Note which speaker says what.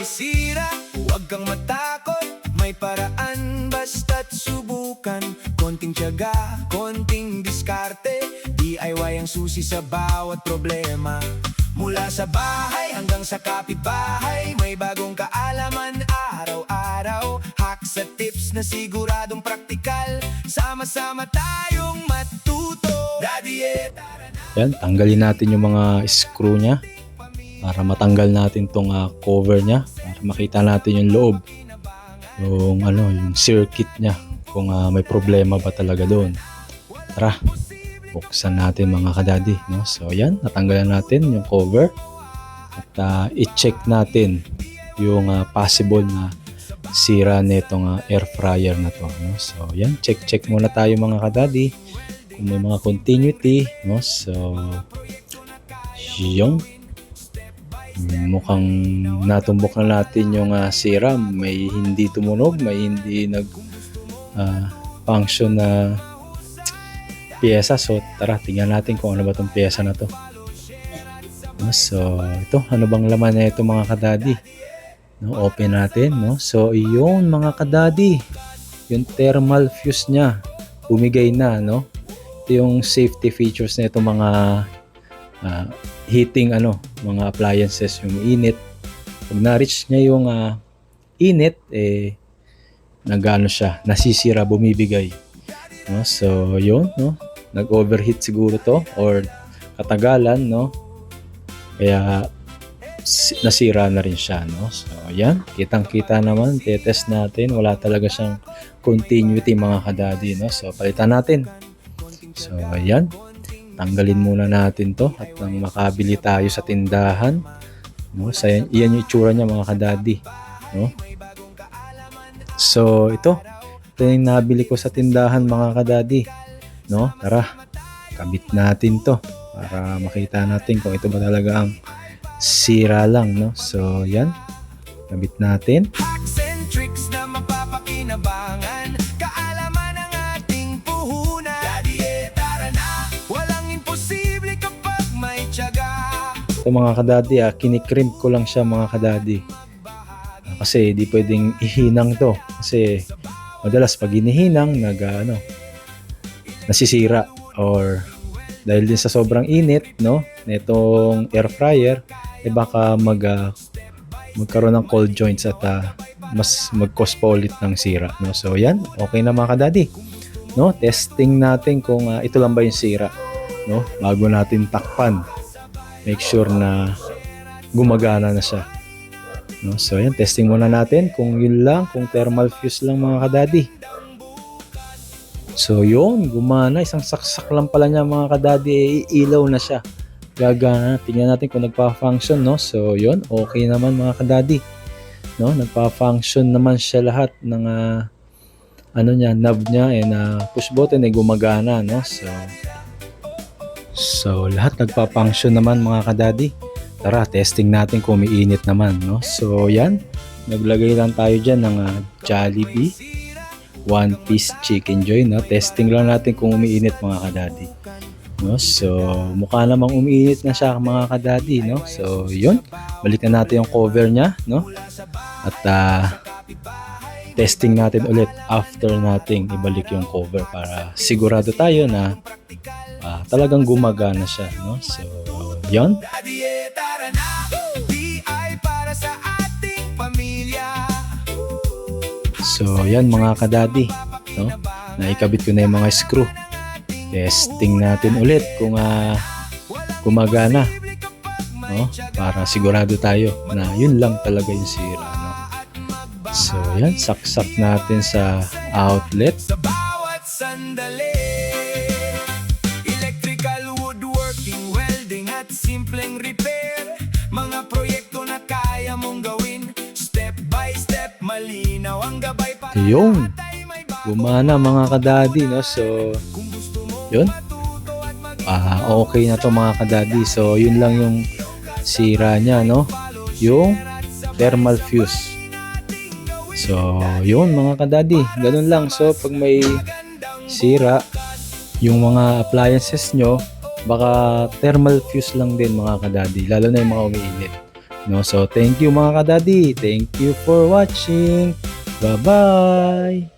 Speaker 1: may sira, huwag kang matakot, may paraan basta't subukan. Konting tiyaga, konting diskarte, DIY ang susi sa bawat problema. Mula sa bahay hanggang sa kapitbahay, may bagong kaalaman araw-araw. Hacks at tips na siguradong praktikal, sama-sama tayong matuto. Daddy, tara na.
Speaker 2: Yan, tanggalin natin yung mga screw nya para matanggal natin tong cover nya, para makita natin yung loob, yung circuit nya, kung may problema ba talaga doon. Tara, buksan natin mga kadadi, no? So yan, natanggalan natin yung cover at i-check natin yung possible na sira nitong air fryer na to, no? So yan, check muna tayo mga kadadi kung may mga continuity, no? So yung mukhang natumbok na natin yung sira, may hindi tumunog, may hindi nag function na piyesa. So tara, tingnan natin kung ano ba tong piyesa na to. So ito, ano bang laman na ito mga kadadi, no? Open natin, no? So iyon mga kadadi, yung thermal fuse nya bumigay na, no? Ito yung safety features na ito mga heating mga appliances, yung init. Pag na-reach niya yung init, nag-ano siya, nasisira, bumibigay, no? So yun, no? Nag-overheat siguro to or katagalan, no? Kaya nasira na rin siya, no? So yan, kitang-kita naman, tetest natin, wala talaga siyang continuity mga kadadi, no? So palitan natin. So ayan, tanggalin muna natin to at nang makabili tayo sa tindahan, no? So yan yung itsura niya mga kadadi, no? So ito yung nabili ko sa tindahan mga kadadi, no? Tara, kabit natin to para makita natin kung ito ba talaga ang sira lang, no? So yan, kabit natin.
Speaker 1: Hacks and tricks na mapapakinabangan, kaalaman ng ating puhunan. Daddy, tara na, walang imposible kapag may tiyaga.
Speaker 2: Ito mga kadadi, kinikrimp ko lang siya mga kadadi. Kasi di pwedeng ihinang to. Kasi madalas pag inihinang, nasisira. Or dahil din sa sobrang init, no, nitong air fryer, baka magkaroon ng cold joints at mas mag-cause pa ulit ng sira, no? So yan, okay na mga kadadi, no? Testing natin kung ito lang ba yung sira, no? Bago natin takpan, make sure na gumagana na siya, no? So yan, testing muna natin kung yun lang, kung thermal fuse lang mga kadadi. So yun, gumana, isang saksak lang pala niya mga kadadi, ilaw na siya, gagana. Tingnan natin kung nagpa-function, no? So yun, okay naman mga kadadi, no? Nagpa-function naman siya, lahat ng niya, knob niya and push button ay gumagana, no? So lahat nagpa-function naman mga kadadi. Tara, testing natin kung may init naman, no? So yan, naglagay lang tayo dyan ng Jollibee one piece chicken joy, no? Testing lang natin kung umiinit mga kadadi, no? So mukha namang umiinit na siya mga kadadi, no? So yun, balikan natin yung cover nya, no? At testing natin ulit after nating ibalik yung cover para sigurado tayo na talagang gumagana siya, no? So yun.
Speaker 1: Daddy, tara na, DIY para sa ating pamilya.
Speaker 2: So yan mga kadadi, no? Naikabit ko na yung mga screw. Testing natin ulit kung gumagana, no? Para sigurado tayo na yun lang talaga yung sira, no? So yan, saksak natin sa outlet.
Speaker 1: Sa bawat sandali, electrical, woodworking, welding at simpleng repair, mga proyekto na kaya mong gawin, step by step, malinaw ang gabay para
Speaker 2: Yun, gumana mga kadadi, no? So yun, okay na to mga kadadi. So yun lang yung sira niya, no? Yung thermal fuse. So yun mga kadadi, ganun lang. So pag may sira yung mga appliances nyo, baka thermal fuse lang din mga kadadi, lalo na yung mga umiinit. No? So, thank you mga kadadi. Thank you for watching. Bye-bye!